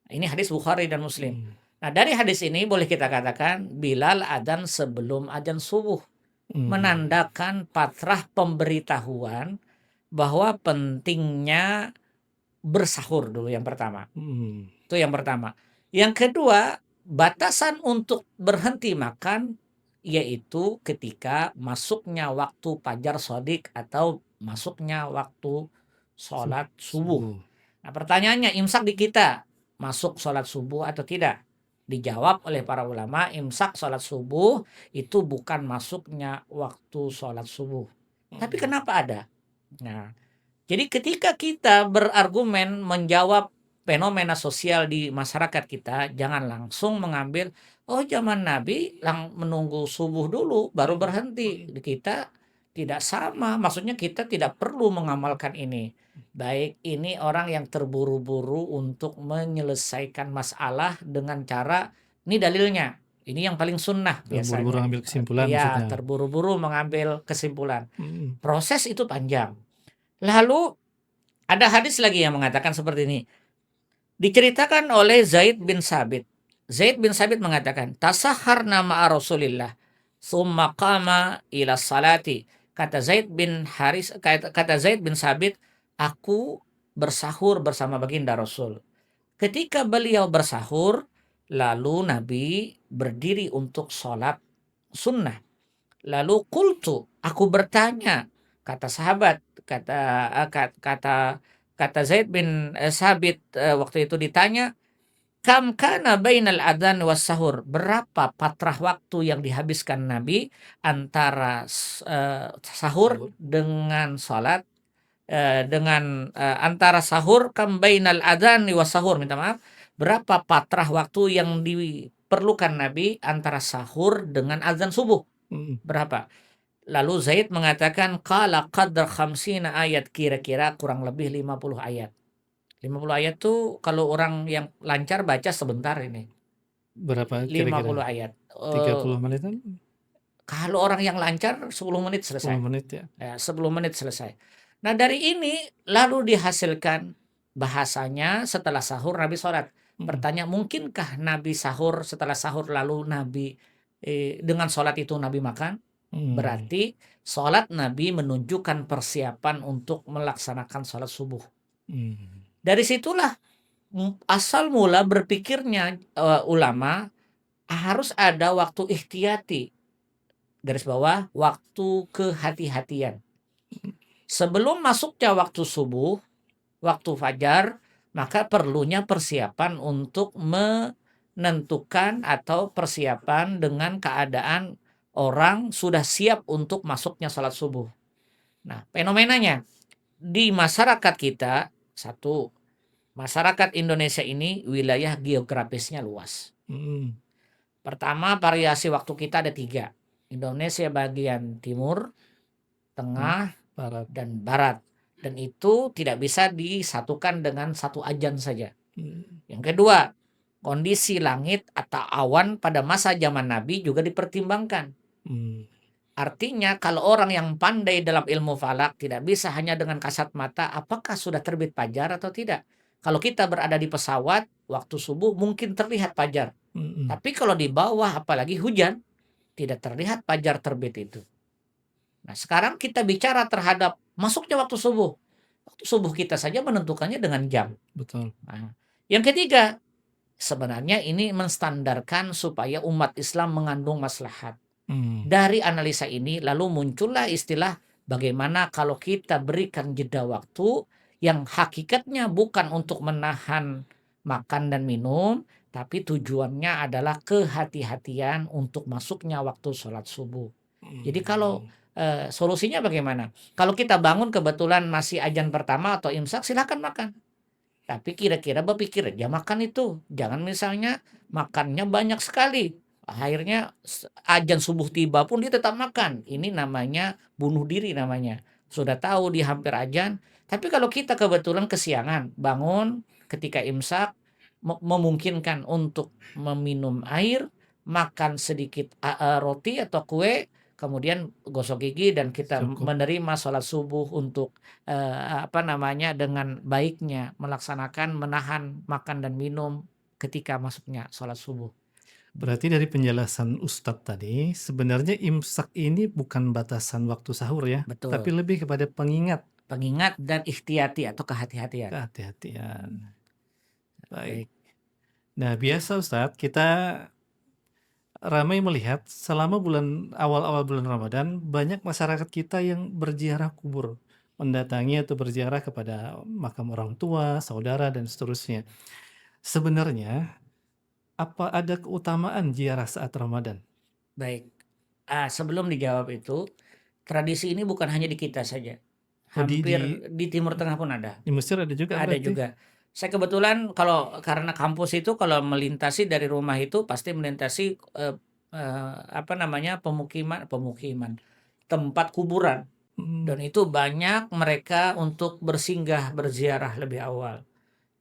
Ini hadis Bukhari dan Muslim. Nah, dari hadis ini boleh kita katakan Bilal azan sebelum azan subuh. Menandakan patrah pemberitahuan bahwa pentingnya bersahur dulu yang pertama. Itu yang pertama. Yang kedua, batasan untuk berhenti makan yaitu ketika masuknya waktu fajar shadiq atau masuknya waktu sholat subuh. Nah, pertanyaannya imsak di kita masuk sholat subuh atau tidak? Dijawab oleh para ulama, imsak sholat subuh itu bukan masuknya waktu sholat subuh. Tapi kenapa ada? Nah, jadi ketika kita berargumen menjawab fenomena sosial di masyarakat kita, jangan langsung mengambil, oh zaman Nabi menunggu subuh dulu baru berhenti. Di kita tidak sama, maksudnya kita tidak perlu mengamalkan ini. Baik, ini orang yang terburu-buru untuk menyelesaikan masalah dengan cara, ini dalilnya, ini yang paling sunnah biasanya. Terburu-buru ambil kesimpulan Ya, maksudnya. terburu-buru mengambil kesimpulan. Proses itu panjang. Lalu ada hadis lagi yang mengatakan seperti ini. Diceritakan oleh Zaid bin Sabit. Zaid bin Sabit mengatakan, tasaharna ma'a Rasulillah, summa qama ila salati. Kata Zaid bin Sabit, aku bersahur bersama baginda Rasul. Ketika beliau bersahur, lalu Nabi berdiri untuk sholat sunnah. Lalu qultu, aku bertanya, kata sahabat, kata Zaid bin Sabit waktu itu ditanya, kam kana bainal adzan was sahur, berapa patrah waktu yang dihabiskan Nabi antara sahur dengan salat, antara sahur, kam bainal adzan was sahur, minta maaf, berapa patrah waktu yang diperlukan Nabi antara sahur dengan azan subuh? Berapa? Lalu Zaid mengatakan qala qadar khamsina ayat, kira-kira kurang lebih 50 ayat. 50 ayat tuh kalau orang yang lancar baca sebentar ini. Berapa 50 kira-kira? ayat. 30 menitan? Kalau orang yang lancar 10 menit selesai. 10 menit ya. 10 menit selesai. Nah dari ini lalu dihasilkan bahasanya setelah sahur Nabi sholat. Bertanya, mungkinkah Nabi sahur setelah sahur lalu Nabi dengan sholat itu Nabi makan? Berarti sholat Nabi menunjukkan persiapan untuk melaksanakan sholat subuh. Dari situlah asal mula berpikirnya ulama harus ada waktu ikhtiyati, garis bawah waktu kehati-hatian. Sebelum masuknya waktu subuh, waktu fajar, maka perlunya persiapan untuk menentukan atau persiapan dengan keadaan orang sudah siap untuk masuknya sholat subuh. Nah, fenomenanya di masyarakat kita, satu, masyarakat Indonesia ini wilayah geografisnya luas. Pertama, variasi waktu kita ada 3. Indonesia bagian timur, tengah, Barat. dan barat. Dan itu tidak bisa disatukan dengan satu ajan saja. Yang kedua, kondisi langit atau awan pada masa zaman Nabi juga dipertimbangkan. Artinya kalau orang yang pandai dalam ilmu falak tidak bisa hanya dengan kasat mata apakah sudah terbit fajar atau tidak. Kalau kita berada di pesawat waktu subuh mungkin terlihat fajar. Tapi kalau di bawah apalagi hujan tidak terlihat fajar terbit itu. Nah sekarang kita bicara terhadap masuknya waktu subuh. Waktu subuh kita saja menentukannya dengan jam. Betul. Nah, yang ketiga, sebenarnya ini menstandarkan supaya umat Islam mengandung maslahat. Dari analisa ini lalu muncullah istilah bagaimana kalau kita berikan jeda waktu yang hakikatnya bukan untuk menahan makan dan minum, tapi tujuannya adalah kehati-hatian untuk masuknya waktu sholat subuh. Jadi kalau solusinya bagaimana? Kalau kita bangun kebetulan masih azan pertama atau imsak, silakan makan. Tapi kira-kira berpikir aja makan itu. Jangan misalnya makannya banyak sekali. Akhirnya azan subuh tiba pun dia tetap makan. Ini namanya bunuh diri namanya. Sudah tahu di hampir azan. Tapi kalau kita kebetulan kesiangan, bangun ketika imsak, memungkinkan untuk meminum air, makan sedikit roti atau kue, kemudian gosok gigi dan kita menerima sholat subuh untuk dengan baiknya melaksanakan menahan makan dan minum ketika masuknya sholat subuh. Berarti dari penjelasan Ustadz tadi, sebenarnya imsak ini bukan batasan waktu sahur ya, Betul. tapi lebih kepada pengingat dan ikhtiyati atau kehati-hatian. Baik. Nah, biasa Ustadz, kita ramai melihat selama awal-awal bulan Ramadan, banyak masyarakat kita yang berziarah kubur, mendatangi atau berziarah kepada makam orang tua, saudara, dan seterusnya. Sebenarnya, apa ada keutamaan ziarah saat Ramadan? Baik, sebelum dijawab itu, tradisi ini bukan hanya di kita saja. Hampir di Timur Tengah pun ada. Di Mesir ada juga Ada berarti? juga. Saya kebetulan karena kampus itu kalau melintasi dari rumah itu pasti melintasi pemukiman, tempat kuburan. Dan itu banyak mereka untuk berziarah lebih awal.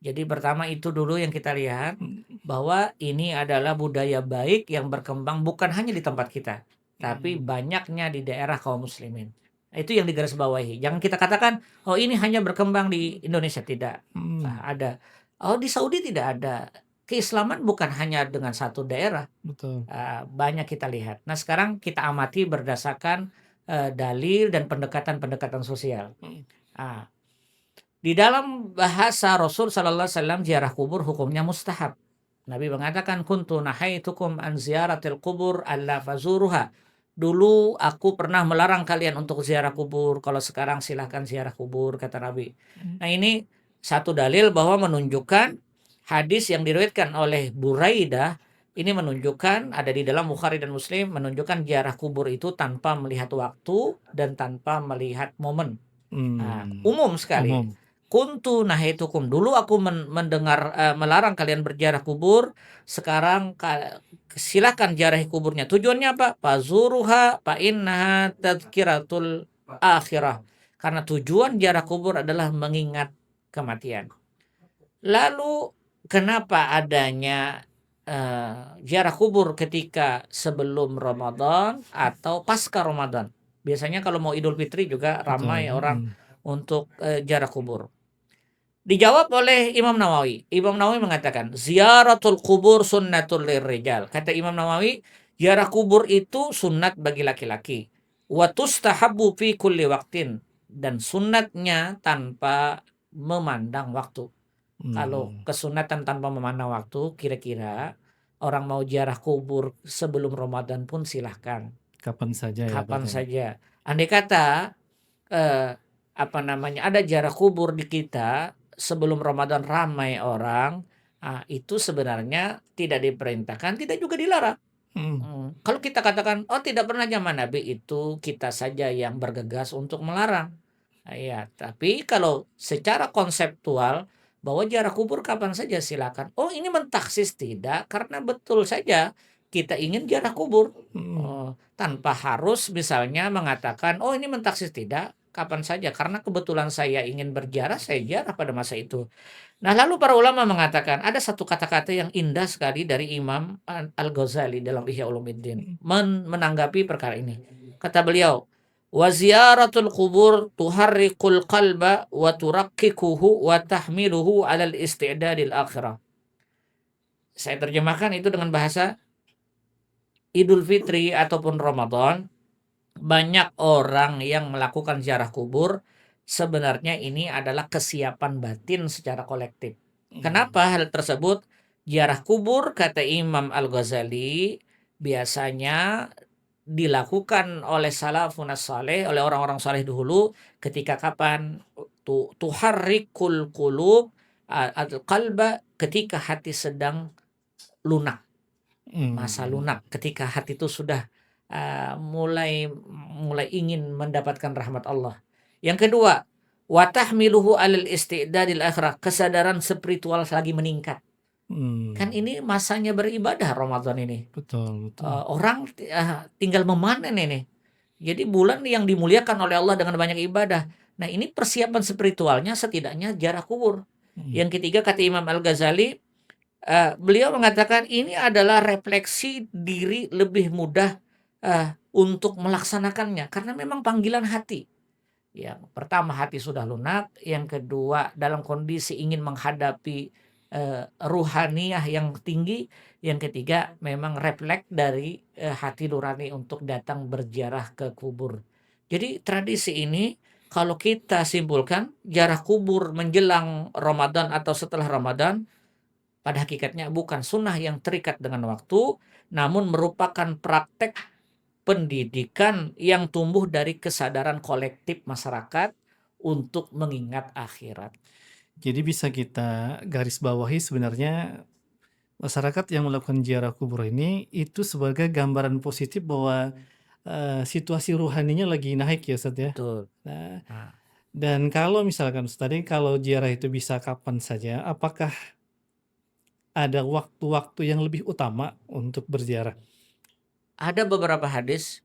Jadi pertama itu dulu yang kita lihat bahwa ini adalah budaya baik yang berkembang bukan hanya di tempat kita, tapi banyaknya di daerah kaum muslimin. Itu yang digarisbawahi. Jangan kita katakan, oh ini hanya berkembang di Indonesia, tidak. Ada. Oh di Saudi tidak ada. Keislaman bukan hanya dengan satu daerah. Betul. Banyak kita lihat. Nah sekarang kita amati berdasarkan dalil dan pendekatan-pendekatan sosial. Di dalam bahasa Rasul sallallahu alaihi wasallam ziarah kubur hukumnya mustahab. Nabi mengatakan kuntu nahaitukum an ziyaratil kubur alla fazuruha. Dulu aku pernah melarang kalian untuk ziarah kubur, kalau sekarang silahkan ziarah kubur, kata Nabi. Nah ini satu dalil bahwa menunjukkan hadis yang diriwayatkan oleh Buraidah ini menunjukkan ada di dalam Bukhari dan Muslim menunjukkan ziarah kubur itu tanpa melihat waktu dan tanpa melihat momen. Umum sekali. Kuntu nahaitukum, dulu aku mendengar melarang kalian berziarah kubur, sekarang silakan ziarahi kuburnya. Tujuannya apa? Fazuruha fa innaha tadzkiratul akhirah. Karena tujuan ziarah kubur adalah mengingat kematian. Lalu kenapa adanya ziarah kubur ketika sebelum Ramadan atau pasca Ramadan? Biasanya kalau mau Idul Fitri juga ramai orang untuk ziarah kubur? Dijawab oleh Imam Nawawi. Imam Nawawi mengatakan, "Ziyaratul kubur sunnatul lirrijal." Kata Imam Nawawi, ziarah kubur itu sunat bagi laki-laki. Wa tustahabbu fi kulli waqtin, dan sunatnya tanpa memandang waktu. Kalau Hmm, kesunatan tanpa memandang waktu, kira-kira orang mau ziarah kubur sebelum Ramadan pun silahkan, kapan saja ya kapan berarti ya. saja. Andai kata eh, apa namanya, ada ziarah kubur di kita sebelum Ramadan ramai orang, itu sebenarnya tidak diperintahkan, tidak juga dilarang. Hmm, Kalau kita katakan, "Oh, tidak pernah zaman Nabi," itu kita saja yang bergegas untuk melarang. Iya, tapi kalau secara konseptual bahwa ziarah kubur kapan saja silakan. Oh, ini mentaksis tidak, karena betul saja kita ingin ziarah kubur. hmm. Tanpa harus misalnya mengatakan, "Oh, ini mentaksis tidak, kapan saja." Karena kebetulan saya ingin berziarah, saya ziarah pada masa itu. Nah, lalu para ulama mengatakan ada satu kata-kata yang indah sekali dari Imam Al-Ghazali dalam Ihya Ulumuddin menanggapi perkara ini. Kata beliau, "Wa ziyaratul qubur tuharrikul qalba wa turaqqikuhu wa tahmiluhu 'alal istidadil akhirah." Saya terjemahkan itu dengan bahasa Idul Fitri ataupun Ramadan, banyak orang yang melakukan ziarah kubur, sebenarnya ini adalah kesiapan batin secara kolektif. Hmm. Kenapa hal tersebut? Ziarah kubur, kata Imam Al-Ghazali, biasanya dilakukan oleh salafun saleh, oleh orang-orang saleh dahulu ketika kapan? Tuharrikul qulub al-qalba, ketika hati sedang lunak, masa Hmm. lunak, ketika hati itu sudah mulai mulai ingin mendapatkan rahmat Allah. Yang kedua, wa tahmiluhu 'alal istidadil akhirah, kesadaran spiritual lagi meningkat. Kan Hmm. ini masanya beribadah Ramadan ini. Betul, betul. Orang tinggal memanen ini. Jadi bulan yang dimuliakan oleh Allah dengan banyak ibadah. Nah, ini persiapan spiritualnya setidaknya ziarah kubur. Hmm. Yang ketiga, kata Imam Al-Ghazali, beliau mengatakan ini adalah refleksi diri lebih mudah untuk melaksanakannya karena memang panggilan hati. Yang pertama, hati sudah lunak, yang kedua dalam kondisi ingin menghadapi ruhaniyah yang tinggi, yang ketiga memang refleks dari hati nurani untuk datang berziarah ke kubur. Jadi tradisi ini kalau kita simpulkan, ziarah kubur menjelang Ramadan atau setelah Ramadan pada hakikatnya bukan sunnah yang terikat dengan waktu, namun merupakan praktek pendidikan yang tumbuh dari kesadaran kolektif masyarakat untuk mengingat akhirat. Jadi bisa kita garis bawahi sebenarnya masyarakat yang melakukan ziarah kubur ini itu sebagai gambaran positif bahwa situasi ruhaninya lagi naik ya Ustaz ya. Betul. Nah, Nah, dan kalau misalkan Ustaz tadi kalau ziarah itu bisa kapan saja, apakah ada waktu-waktu yang lebih utama untuk berziarah? ada beberapa hadis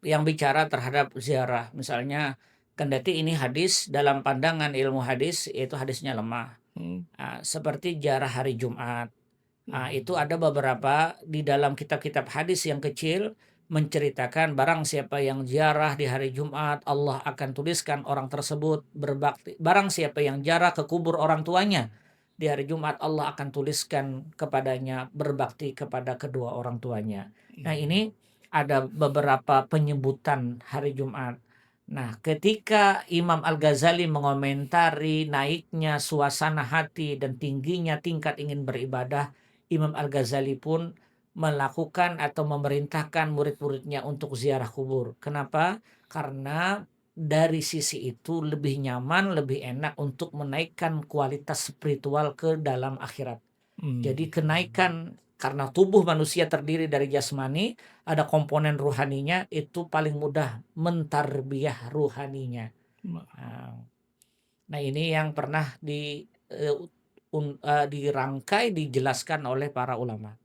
yang bicara terhadap ziarah. Misalnya, kendati ini hadis dalam pandangan ilmu hadis, yaitu hadisnya lemah. Hmm, Seperti ziarah hari Jumat. Itu hmm, ada beberapa di dalam kitab-kitab hadis yang kecil menceritakan barang siapa yang ziarah di hari Jumat, Allah akan tuliskan orang tersebut berbakti. Barang siapa yang ziarah ke kubur orang tuanya di hari Jumat, Allah akan tuliskan kepadanya berbakti kepada kedua orang tuanya. Nah, hmm, ini ada beberapa penyebutan hari Jumat. Nah, ketika Imam Al-Ghazali mengomentari naiknya suasana hati dan tingginya tingkat ingin beribadah, Imam Al-Ghazali pun melakukan atau memerintahkan murid-muridnya untuk ziarah kubur. Kenapa? Karena dari sisi itu lebih nyaman, lebih enak untuk menaikkan kualitas spiritual ke dalam akhirat. hmm. Jadi kenaikan karena tubuh manusia terdiri dari jasmani, ada komponen ruhaninya, itu paling mudah mentarbiyah ruhaninya. Nah, nah, ini yang pernah dirangkai, dijelaskan oleh para ulama.